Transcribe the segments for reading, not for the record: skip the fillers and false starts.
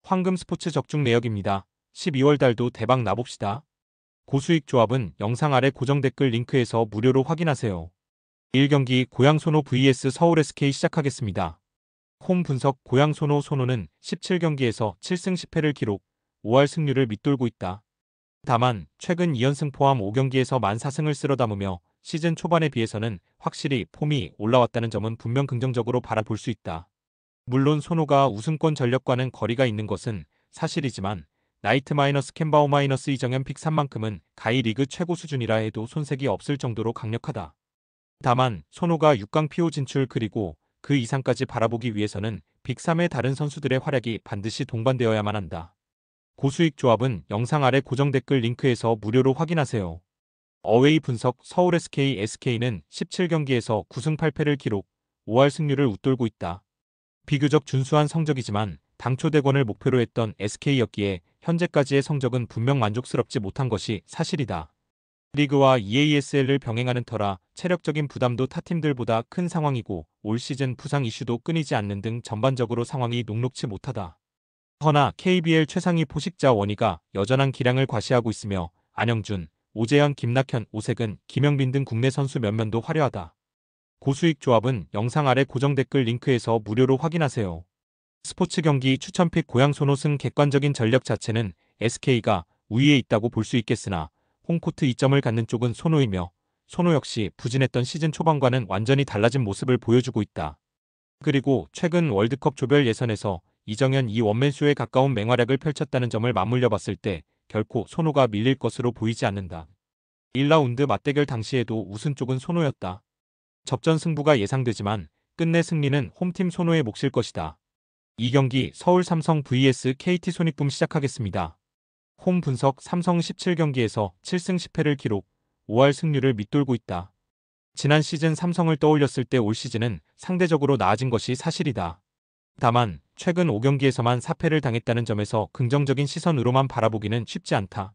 황금 스포츠 적중 내역입니다. 12월 달도 대박 나봅시다. 고수익 조합은 영상 아래 고정 댓글 링크에서 무료로 확인하세요. 1경기 고양 소노 vs 서울 SK 시작하겠습니다. 홈 분석 고양 소노는 17경기에서 7승 10패를 기록, 5할 승률을 밑돌고 있다. 다만 최근 2연승 포함 5경기에서 14승을 쓸어 담으며 시즌 초반에 비해서는 확실히 폼이 올라왔다는 점은 분명 긍정적으로 바라볼 수 있다. 물론 소노가 우승권 전력과는 거리가 있는 것은 사실이지만 나이트 캔바오 이정현 픽 3만큼은 가히 리그 최고 수준이라 해도 손색이 없을 정도로 강력하다. 다만 소노가 6강 PO 진출 그리고 그 이상까지 바라보기 위해서는 빅3의 다른 선수들의 활약이 반드시 동반되어야만 한다. 고수익 조합은 영상 아래 고정 댓글 링크에서 무료로 확인하세요. 어웨이 분석 서울 SK는 17경기에서 9승 8패를 기록, 5할 승률을 웃돌고 있다. 비교적 준수한 성적이지만 당초 대권을 목표로 했던 SK였기에 현재까지의 성적은 분명 만족스럽지 못한 것이 사실이다. 리그와 EASL을 병행하는 터라 체력적인 부담도 타 팀들보다 큰 상황이고 올 시즌 부상 이슈도 끊이지 않는 등 전반적으로 상황이 녹록치 못하다. 허나 KBL 최상위 포식자 원희가 여전한 기량을 과시하고 있으며 안영준, 오재현, 김낙현, 오색은, 김영빈 등 국내 선수 면면도 화려하다. 고수익 조합은 영상 아래 고정 댓글 링크에서 무료로 확인하세요. 스포츠 경기 추천픽 고양 소노 승 객관적인 전력 자체는 SK가 우위에 있다고 볼 수 있겠으나 홈코트 이점을 갖는 쪽은 소노이며 소노 역시 부진했던 시즌 초반과는 완전히 달라진 모습을 보여주고 있다. 그리고 최근 월드컵 조별 예선에서 이정현 원맨쇼에 가까운 맹활약을 펼쳤다는 점을 맞물려 봤을 때 결코 소노가 밀릴 것으로 보이지 않는다. 1라운드 맞대결 당시에도 우승 쪽은 소노였다. 접전 승부가 예상되지만 끝내 승리는 홈팀 소노의 몫일 것이다. 2경기 서울 삼성 vs KT 손익붐 시작하겠습니다. 홈 분석 삼성 17경기에서 7승 10패를 기록, 5할 승률을 밑돌고 있다. 지난 시즌 삼성을 떠올렸을 때 올 시즌은 상대적으로 나아진 것이 사실이다. 다만 최근 5경기에서만 4패를 당했다는 점에서 긍정적인 시선으로만 바라보기는 쉽지 않다.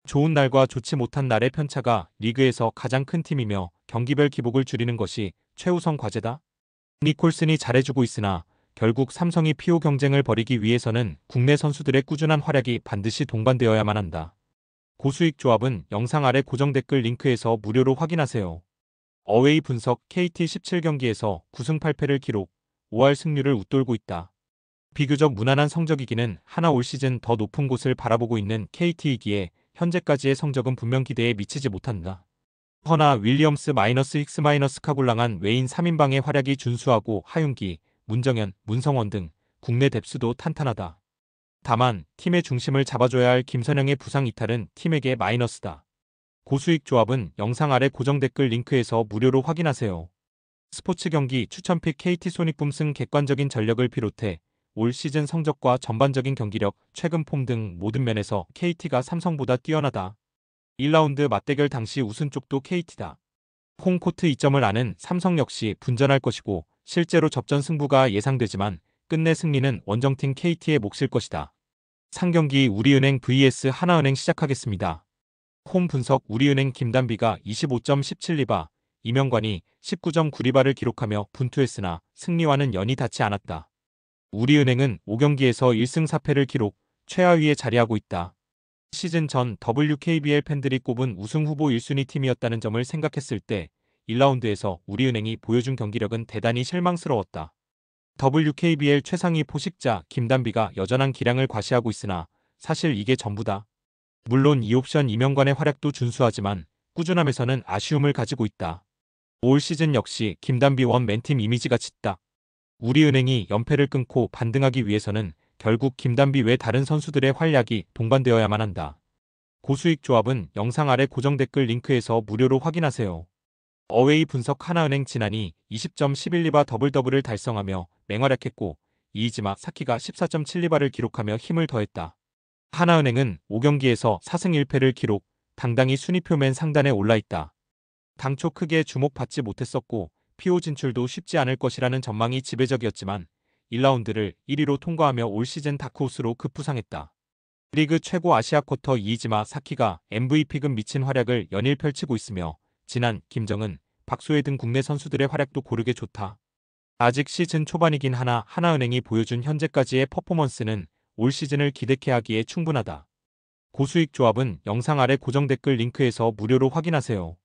좋은 날과 좋지 못한 날의 편차가 리그에서 가장 큰 팀이며 경기별 기복을 줄이는 것이 최우선 과제다. 니콜슨이 잘해주고 있으나 결국 삼성이 PO 경쟁을 벌이기 위해서는 국내 선수들의 꾸준한 활약이 반드시 동반되어야만 한다. 고수익 조합은 영상 아래 고정 댓글 링크에서 무료로 확인하세요. 어웨이 분석 KT 17경기에서 9승 8패를 기록, 5할 승률을 웃돌고 있다. 비교적 무난한 성적이기는 하나 올 시즌 더 높은 곳을 바라보고 있는 KT이기에 현재까지의 성적은 분명 기대에 미치지 못한다. 허나 윌리엄스 힉스 카굴랑한 외인 3인방의 활약이 준수하고 하윤기, 문정현, 문성원 등 국내 뎁스도 탄탄하다. 다만 팀의 중심을 잡아줘야 할 김선영의 부상 이탈은 팀에게 마이너스다. 고수익 조합은 영상 아래 고정 댓글 링크에서 무료로 확인하세요. 스포츠 경기 추천픽 KT 손익붐 승 객관적인 전력을 비롯해 올 시즌 성적과 전반적인 경기력, 최근 폼 등 모든 면에서 KT가 삼성보다 뛰어나다. 1라운드 맞대결 당시 우승 쪽도 KT다. 홈코트 이점을 아는 삼성 역시 분전할 것이고 실제로 접전 승부가 예상되지만 끝내 승리는 원정팀 KT의 몫일 것이다. 상경기 우리은행 vs 하나은행 시작하겠습니다. 홈 분석 우리은행 김단비가 25.17리바, 이명관이 19.9리바를 기록하며 분투했으나 승리와는 연이 닿지 않았다. 우리은행은 5경기에서 1승 4패를 기록, 최하위에 자리하고 있다. 시즌 전 WKBL 팬들이 꼽은 우승 후보 1순위 팀이었다는 점을 생각했을 때 1라운드에서 우리은행이 보여준 경기력은 대단히 실망스러웠다. WKBL 최상위 포식자 김단비가 여전한 기량을 과시하고 있으나 사실 이게 전부다. 물론 2옵션 이명관의 활약도 준수하지만 꾸준함에서는 아쉬움을 가지고 있다. 올 시즌 역시 김단비 원맨팀 이미지가 짙다. 우리은행이 연패를 끊고 반등하기 위해서는 결국 김단비 외 다른 선수들의 활약이 동반되어야만 한다. 고수익 조합은 영상 아래 고정 댓글 링크에서 무료로 확인하세요. 어웨이 분석 하나은행 지난이 20.11리바 더블을 달성하며 맹활약했고 이이지마 사키가 14.7리바를 기록하며 힘을 더했다. 하나은행은 5경기에서 4승 1패를 기록, 당당히 순위표맨 상단에 올라있다. 당초 크게 주목받지 못했었고 PO 진출도 쉽지 않을 것이라는 전망이 지배적이었지만 1라운드를 1위로 통과하며 올 시즌 다크호스로 급부상했다. 리그 최고 아시아 쿼터 이이지마 사키가 MVP급 미친 활약을 연일 펼치고 있으며 진한, 김정은, 박소혜 등 국내 선수들의 활약도 고르게 좋다. 아직 시즌 초반이긴 하나 하나은행이 보여준 현재까지의 퍼포먼스는 올 시즌을 기대케 하기에 충분하다. 고수익 조합은 영상 아래 고정 댓글 링크에서 무료로 확인하세요.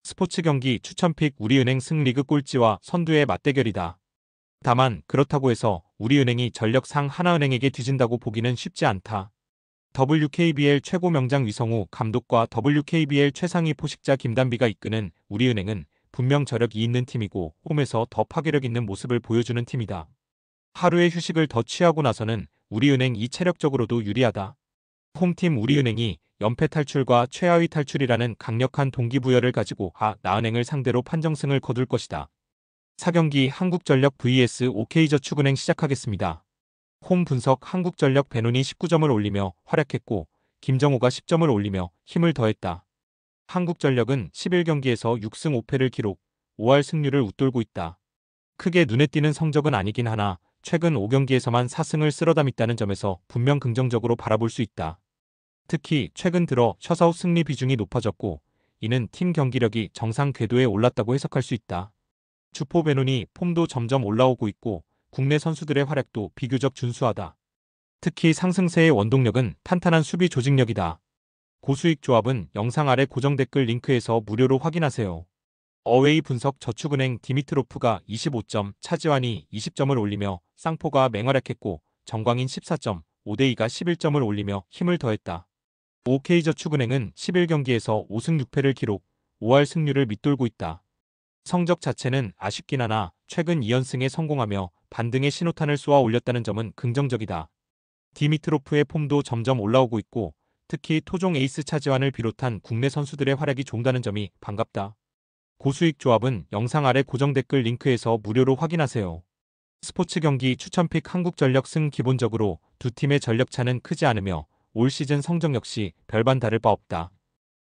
스포츠 경기 추천픽 우리은행 승리그 꼴찌와 선두의 맞대결이다. 다만 그렇다고 해서 우리은행이 전력상 하나은행에게 뒤진다고 보기는 쉽지 않다. WKBL 최고 명장 위성우 감독과 WKBL 최상위 포식자 김단비가 이끄는 우리은행은 분명 저력이 있는 팀이고 홈에서 더 파괴력 있는 모습을 보여주는 팀이다. 하루의 휴식을 더 취하고 나서는 우리은행이 체력적으로도 유리하다. 홈팀 우리은행이 연패 탈출과 최하위 탈출이라는 강력한 동기부여를 가지고 나은행을 상대로 판정승을 거둘 것이다. 4경기 한국전력 vs OK저축은행 시작하겠습니다. 홈 분석 한국전력 배논이 19점을 올리며 활약했고 김정호가 10점을 올리며 힘을 더했다. 한국전력은 11경기에서 6승 5패를 기록, 5할 승률을 웃돌고 있다. 크게 눈에 띄는 성적은 아니긴 하나 최근 5경기에서만 4승을 쓸어담았다는 점에서 분명 긍정적으로 바라볼 수 있다. 특히 최근 들어 셧아웃 승리 비중이 높아졌고 이는 팀 경기력이 정상 궤도에 올랐다고 해석할 수 있다. 주포 배논이 폼도 점점 올라오고 있고 국내 선수들의 활약도 비교적 준수하다. 특히 상승세의 원동력은 탄탄한 수비 조직력이다. 고수익 조합은 영상 아래 고정 댓글 링크에서 무료로 확인하세요. 어웨이 분석 저축은행 디미트로프가 25점, 차지환이 20점을 올리며 쌍포가 맹활약했고 정광인 14점, 오데이가 11점을 올리며 힘을 더했다. OK저축은행은 11경기에서 5승 6패를 기록, 5할 승률을 밑돌고 있다. 성적 자체는 아쉽긴 하나 최근 2연승에 성공하며 반등의 신호탄을 쏘아 올렸다는 점은 긍정적이다. 디미트로프의 폼도 점점 올라오고 있고 특히 토종 에이스 차지환을 비롯한 국내 선수들의 활약이 좋다는 점이 반갑다. 고수익 조합은 영상 아래 고정 댓글 링크에서 무료로 확인하세요. 스포츠 경기 추천픽 한국전력 승 기본적으로 두 팀의 전력차는 크지 않으며 올 시즌 성적 역시 별반 다를 바 없다.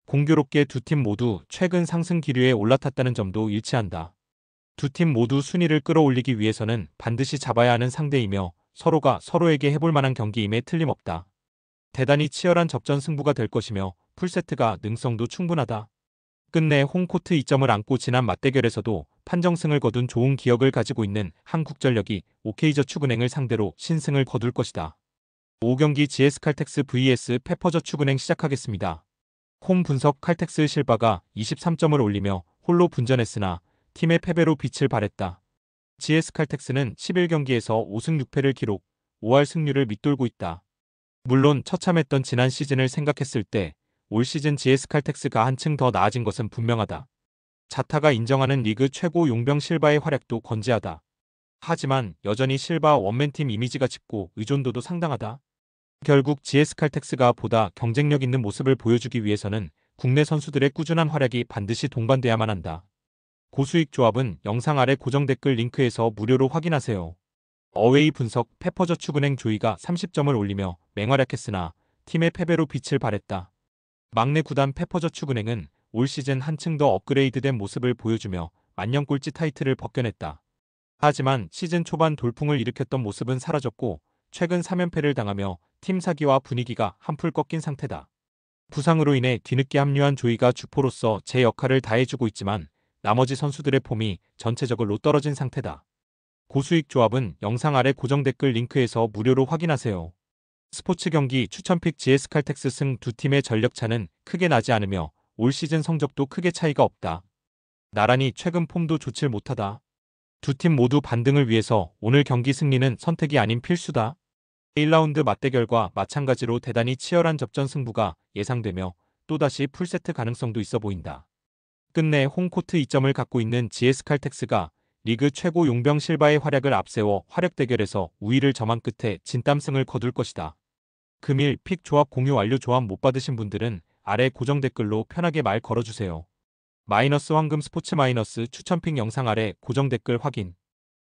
공교롭게 두 팀 모두 최근 상승 기류에 올라탔다는 점도 일치한다. 두 팀 모두 순위를 끌어올리기 위해서는 반드시 잡아야 하는 상대이며 서로가 서로에게 해볼 만한 경기임에 틀림없다. 대단히 치열한 접전 승부가 될 것이며 풀세트가 능성도 충분하다. 끝내 홈코트 2점을 안고 지난 맞대결에서도 판정승을 거둔 좋은 기억을 가지고 있는 한국전력이 OK저축은행을 상대로 신승을 거둘 것이다. 5경기 GS칼텍스 vs 페퍼저축은행 시작하겠습니다. 홈 분석 칼텍스 실바가 23점을 올리며 홀로 분전했으나 팀의 패배로 빛을 발했다. GS칼텍스는 11경기에서 5승 6패를 기록, 5할 승률을 밑돌고 있다. 물론 처참했던 지난 시즌을 생각했을 때 올 시즌 GS칼텍스가 한층 더 나아진 것은 분명하다. 자타가 인정하는 리그 최고 용병 실바의 활약도 건재하다. 하지만 여전히 실바 원맨팀 이미지가 짙고 의존도도 상당하다. 결국 GS칼텍스가 보다 경쟁력 있는 모습을 보여주기 위해서는 국내 선수들의 꾸준한 활약이 반드시 동반돼야만 한다. 고수익 조합은 영상 아래 고정 댓글 링크에서 무료로 확인하세요. 어웨이 분석 페퍼저축은행 조이가 30점을 올리며 맹활약했으나 팀의 패배로 빛을 발했다. 막내 구단 페퍼저축은행은 올 시즌 한층 더 업그레이드된 모습을 보여주며 만년꼴찌 타이틀을 벗겨냈다. 하지만 시즌 초반 돌풍을 일으켰던 모습은 사라졌고 최근 3연패를 당하며 팀 사기와 분위기가 한풀 꺾인 상태다. 부상으로 인해 뒤늦게 합류한 조이가 주포로서 제 역할을 다해주고 있지만 나머지 선수들의 폼이 전체적으로 떨어진 상태다. 고수익 조합은 영상 아래 고정 댓글 링크에서 무료로 확인하세요. 스포츠 경기 추천픽 GS칼텍스 승 두 팀의 전력차는 크게 나지 않으며 올 시즌 성적도 크게 차이가 없다. 나란히 최근 폼도 좋질 못하다. 두 팀 모두 반등을 위해서 오늘 경기 승리는 선택이 아닌 필수다. 1라운드 맞대결과 마찬가지로 대단히 치열한 접전 승부가 예상되며 또다시 풀세트 가능성도 있어 보인다. 끝내 홈코트 2점을 갖고 있는 GS칼텍스가 리그 최고 용병 실바의 활약을 앞세워 화력 대결에서 우위를 점한 끝에 진땀승을 거둘 것이다. 금일 픽 조합 공유 완료. 조합 못 받으신 분들은 아래 고정 댓글로 편하게 말 걸어주세요. 마이너스 황금 스포츠 마이너스 추천픽 영상 아래 고정 댓글 확인.